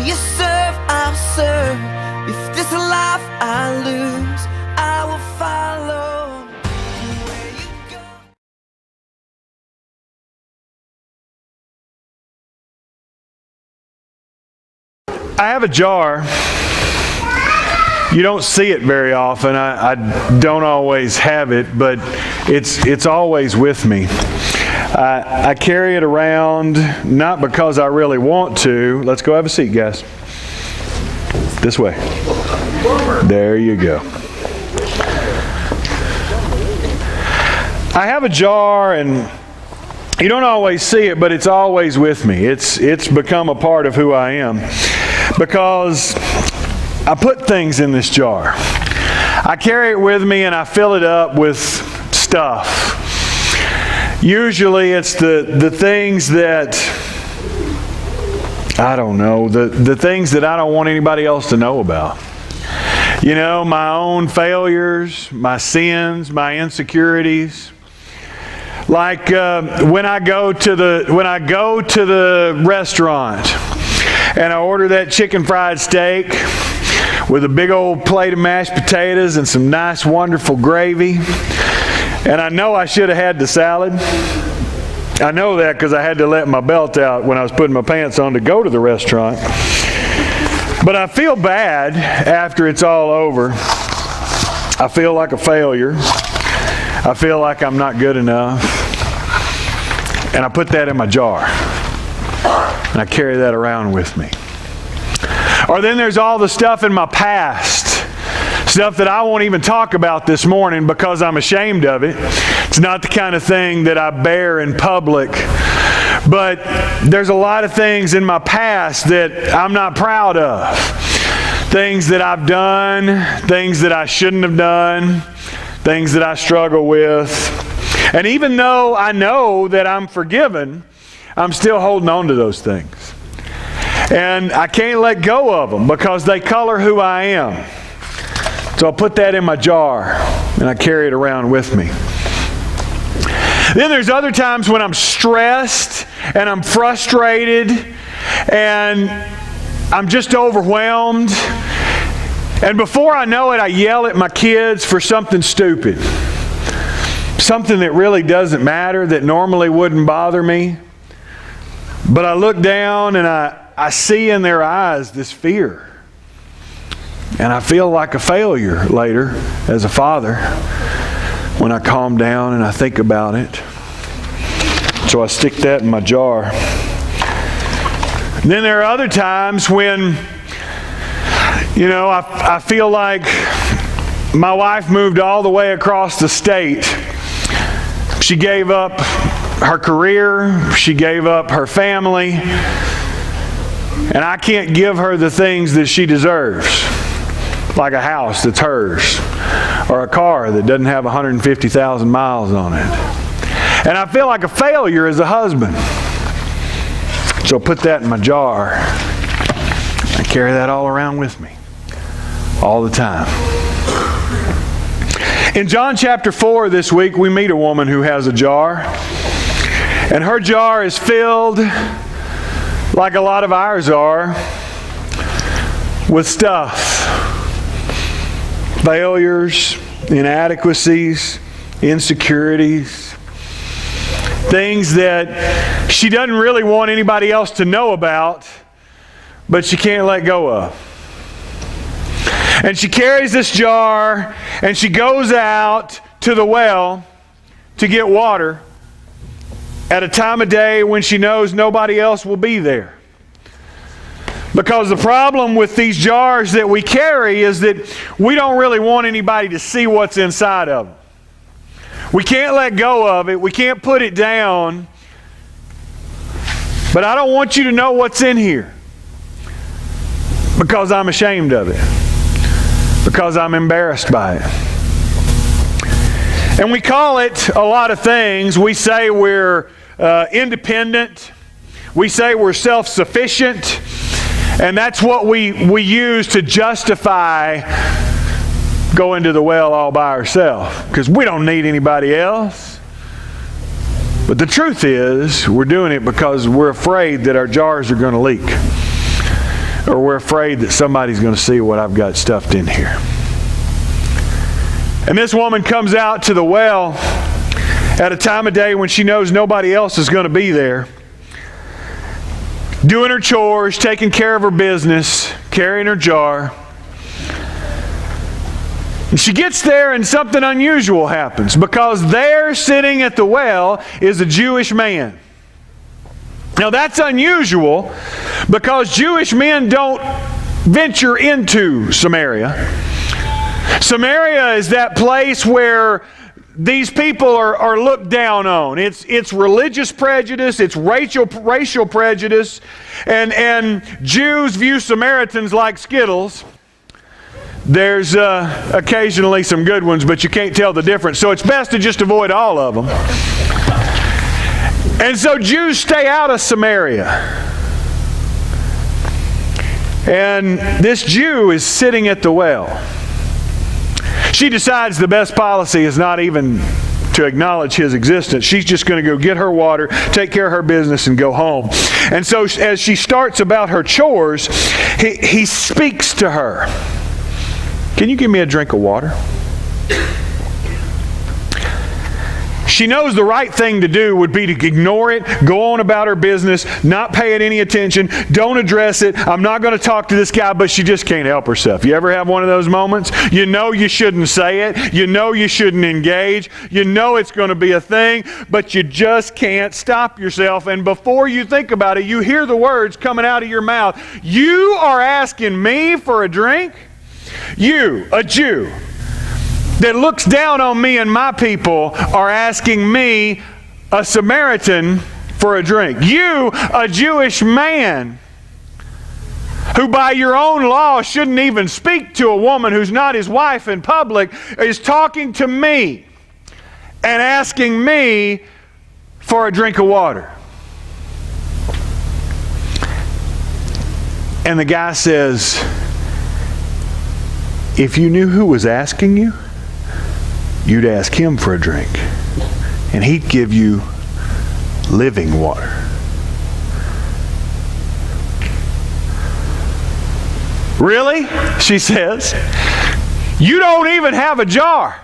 you serve, I'll serve. If this life I lose, I will follow where you go. I have a jar. You don't see it very often. I don't always have it, but it's always with me. I carry it around, not because I really want to. Let's go have a seat, guys. This way. There you go. I have a jar, and you don't always see it, but it's always with me. It's become a part of who I am because I put things in this jar. I carry it with me and I fill it up with stuff. Usually it's the things that, I don't know, the things that I don't want anybody else to know about. You know, my own failures, my sins, my insecurities. Like when I go to the restaurant and I order that chicken fried steak with a big old plate of mashed potatoes and some nice, wonderful gravy. And I know I should have had the salad. I know that because I had to let my belt out when I was putting my pants on to go to the restaurant. But I feel bad after it's all over. I feel like a failure. I feel like I'm not good enough. And I put that in my jar. And I carry that around with me. Or then there's all the stuff in my past. Stuff that I won't even talk about this morning because I'm ashamed of it. It's not the kind of thing that I bear in public. But there's a lot of things in my past that I'm not proud of. Things that I've done, things that I shouldn't have done, things that I struggle with. And even though I know that I'm forgiven, I'm still holding on to those things. And I can't let go of them because they color who I am. So I'll put that in my jar and I carry it around with me. Then there's other times when I'm stressed and I'm frustrated and I'm just overwhelmed. And before I know it, I yell at my kids for something stupid. Something that really doesn't matter, that normally wouldn't bother me. But I look down and I see in their eyes this fear. And I feel like a failure later as a father when I calm down and I think about it. So I stick that in my jar. And then there are other times when, you know, I feel like my wife moved all the way across the state. She gave up her career. She gave up her family. And I can't give her the things that she deserves. Like a house that's hers, or a car that doesn't have 150,000 miles on it. And I feel like a failure as a husband. So put that in my jar. I carry that all around with me, all the time. In John chapter 4 this week, we meet a woman who has a jar. And her jar is filled, like a lot of ours are, with stuff. Failures, inadequacies, insecurities, things that she doesn't really want anybody else to know about, but she can't let go of. And she carries this jar and she goes out to the well to get water at a time of day when she knows nobody else will be there. Because the problem with these jars that we carry is that we don't really want anybody to see what's inside of them. We can't let go of it. We can't put it down. But I don't want you to know what's in here. Because I'm ashamed of it. Because I'm embarrassed by it. And we call it a lot of things. We say we're independent. We say we're self-sufficient. And that's what we use to justify going to the well all by ourselves. Because we don't need anybody else. But the truth is, we're doing it because we're afraid that our jars are going to leak. or we're afraid that somebody's going to see what I've got stuffed in here. And this woman comes out to the well at a time of day when she knows nobody else is going to be there, doing her chores, taking care of her business, carrying her jar. And she gets there and something unusual happens, because there sitting at the well is a Jewish man. Now that's unusual because Jewish men don't venture into Samaria. Samaria is that place where these people are looked down on. It's religious prejudice, it's racial prejudice, and Jews view Samaritans like Skittles. There's occasionally some good ones, but you can't tell the difference. So it's best to just avoid all of them. And so Jews stay out of Samaria. And this Jew is sitting at the well. She decides the best policy is not even to acknowledge his existence. She's just going to go get her water, take care of her business, and go home. And so as she starts about her chores, he speaks to her. Can you give me a drink of water? She knows the right thing to do would be to ignore it, go on about her business, not pay it any attention, don't address it. I'm not going to talk to this guy, but she just can't help herself. You ever have one of those moments? You know you shouldn't say it. You know you shouldn't engage. You know it's going to be a thing, but you just can't stop yourself. And before you think about it, you hear the words coming out of your mouth. You are asking me for a drink? You, a Jew, that looks down on me and my people, are asking me, a Samaritan, for a drink. You, a Jewish man, who by your own law shouldn't even speak to a woman who's not his wife in public, is talking to me and asking me for a drink of water. And the guy says, if you knew who was asking you, you'd ask him for a drink, and he'd give you living water. Really? She says. You don't even have a jar.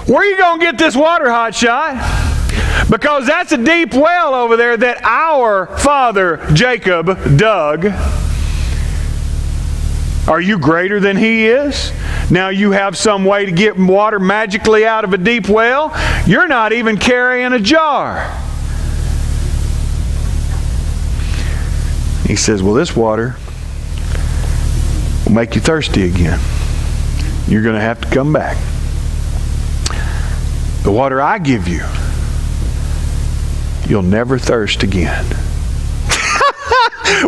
Where are you going to get this water, hotshot? Because that's a deep well over there that our father Jacob dug. Are you greater than he is? Now you have some way to get water magically out of a deep well? You're not even carrying a jar. He says, well, this water will make you thirsty again. You're going to have to come back. The water I give you, you'll never thirst again.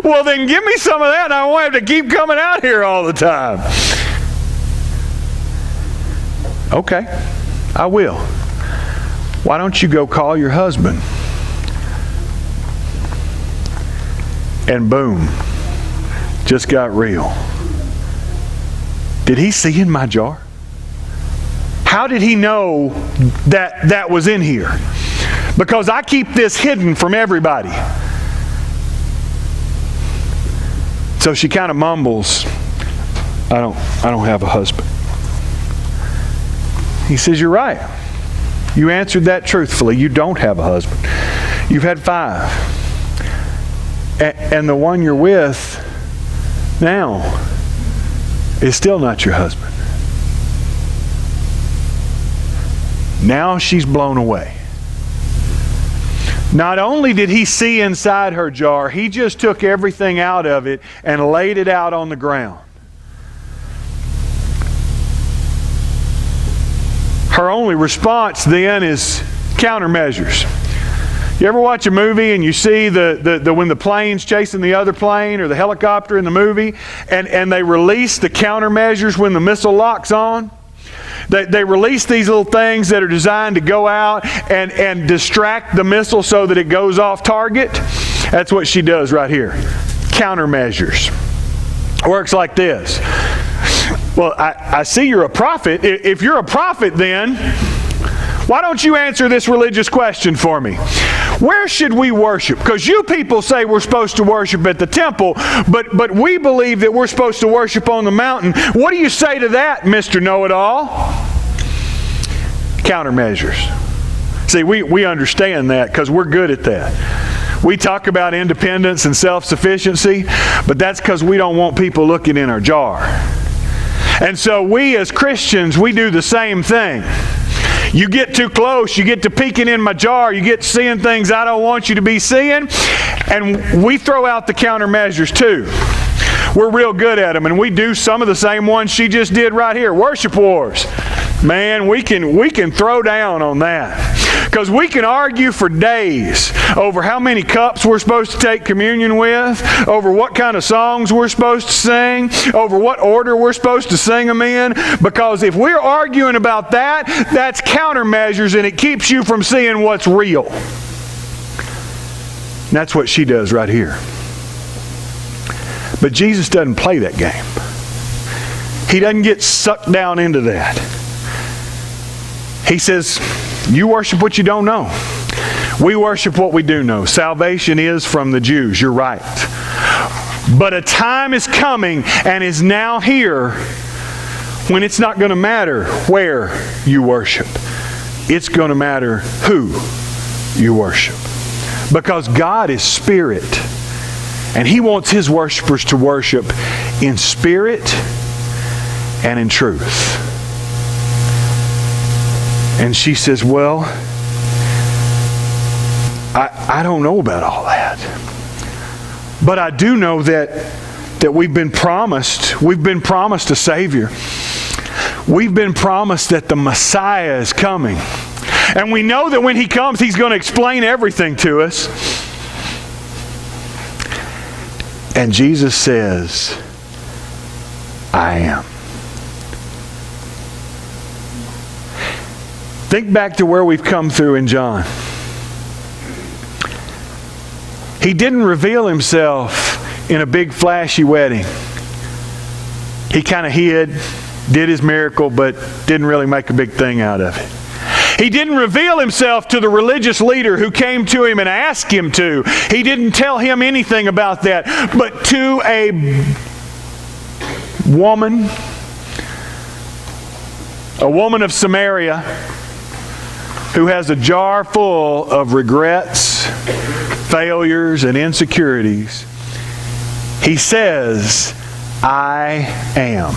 Well, then give me some of that and I won't have to keep coming out here all the time. Okay, I will. Why don't you go call your husband? And boom, just got real. Did he see in my jar? How did he know that was in here? Because I keep this hidden from everybody. So she kind of mumbles, I don't have a husband. He says, you're right. You answered that truthfully. You don't have a husband. You've had 5. And the one you're with now is still not your husband. Now she's blown away. Not only did he see inside her jar, he just took everything out of it and laid it out on the ground. Her only response then is countermeasures. You ever watch a movie and you see the when the plane's chasing the other plane or the helicopter in the movie and they release the countermeasures when the missile locks on? They release these little things that are designed to go out and distract the missile so that it goes off target. That's what she does right here. Countermeasures. Works like this. Well, I see you're a prophet. If you're a prophet, then why don't you answer this religious question for me? Where should we worship? Because you people say we're supposed to worship at the temple, but we believe that we're supposed to worship on the mountain. What do you say to that, Mr. Know-it-all? Countermeasures. See, we understand that because we're good at that. We talk about independence and self-sufficiency, but that's because we don't want people looking in our jar. And so we as Christians, we do the same thing. You get too close, you get to peeking in my jar, you get seeing things I don't want you to be seeing, and we throw out the countermeasures too. We're real good at them, and we do some of the same ones she just did right here. Worship wars. Man, we can throw down on that. Because we can argue for days over how many cups we're supposed to take communion with, over what kind of songs we're supposed to sing, over what order we're supposed to sing them in. Because if we're arguing about that, that's countermeasures, and it keeps you from seeing what's real. And that's what she does right here. But Jesus doesn't play that game. He doesn't get sucked down into that. He says, you worship what you don't know. We worship what we do know. Salvation is from the Jews. You're right. But a time is coming and is now here when it's not going to matter where you worship. It's going to matter who you worship. Because God is spirit. And He wants His worshipers to worship in spirit and in truth. And she says, well, I don't know about all that. But I do know that we've been promised a Savior. We've been promised that the Messiah is coming. And we know that when He comes, He's going to explain everything to us. And Jesus says, I am. Think back to where we've come through in John. He didn't reveal Himself in a big flashy wedding. He kind of hid, did His miracle, but didn't really make a big thing out of it. He didn't reveal Himself to the religious leader who came to Him and asked Him to. He didn't tell him anything about that. But to a woman of Samaria, who has a jar full of regrets, failures, and insecurities, He says, I am.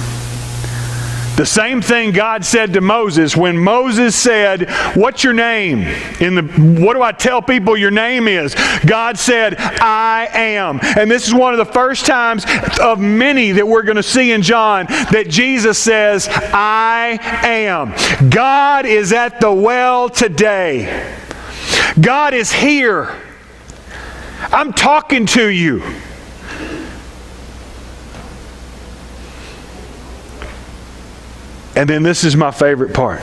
The same thing God said to Moses when Moses said, what's your name? What do I tell people your name is? God said, I am. And this is one of the first times of many that we're going to see in John that Jesus says, I am. God is at the well today. God is here. I'm talking to you. And then this is my favorite part.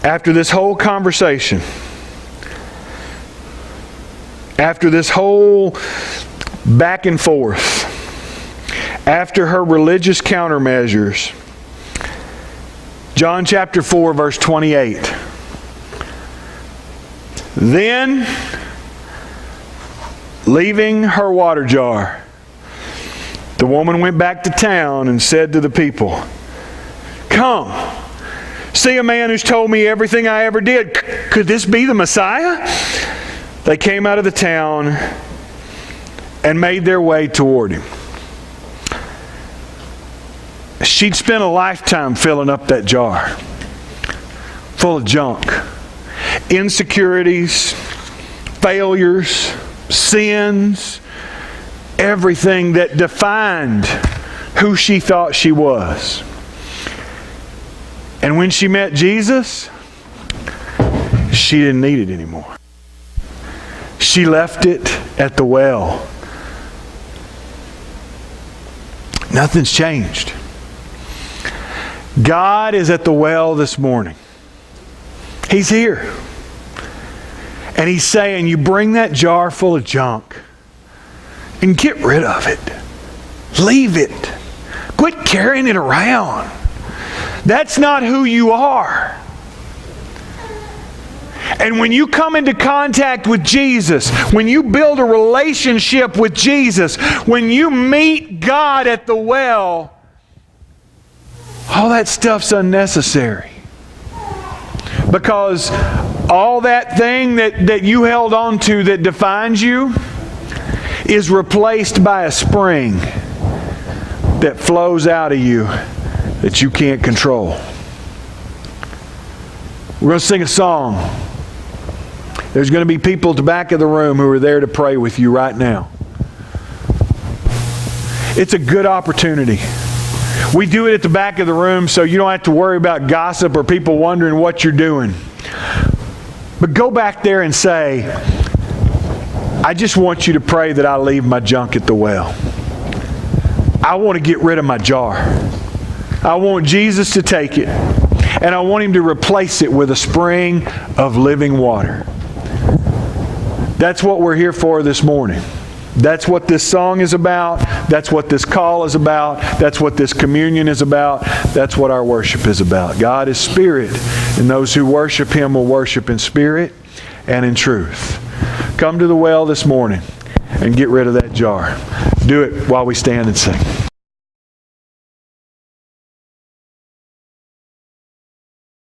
After this whole conversation, after this whole back and forth, after her religious countermeasures, John chapter 4, verse 28. Then, leaving her water jar, the woman went back to town and said to the people, come, see a man who's told me everything I ever did. Could this be the Messiah? They came out of the town and made their way toward Him. She'd spent a lifetime filling up that jar, full of junk, insecurities, failures, sins, everything that defined who she thought she was. And when she met Jesus, she didn't need it anymore. She left it at the well. Nothing's changed. God is at the well this morning. He's here. And He's saying, you bring that jar full of junk and get rid of it. Leave it. Quit carrying it around. That's not who you are. And when you come into contact with Jesus, when you build a relationship with Jesus, when you meet God at the well, all that stuff's unnecessary. Because all that thing that you held on to that defines you is replaced by a spring that flows out of you that you can't control. We're going to sing a song. There's going to be people at the back of the room who are there to pray with you right now. It's a good opportunity. We do it at the back of the room so you don't have to worry about gossip or people wondering what you're doing. But go back there and say, I just want you to pray that I leave my junk at the well. I want to get rid of my jar. I want Jesus to take it, and I want Him to replace it with a spring of living water. That's what we're here for this morning. That's what this song is about. That's what this call is about. That's what this communion is about. That's what our worship is about. God is spirit, and those who worship Him will worship in spirit and in truth. Come to the well this morning and get rid of that jar. Do it while we stand and sing.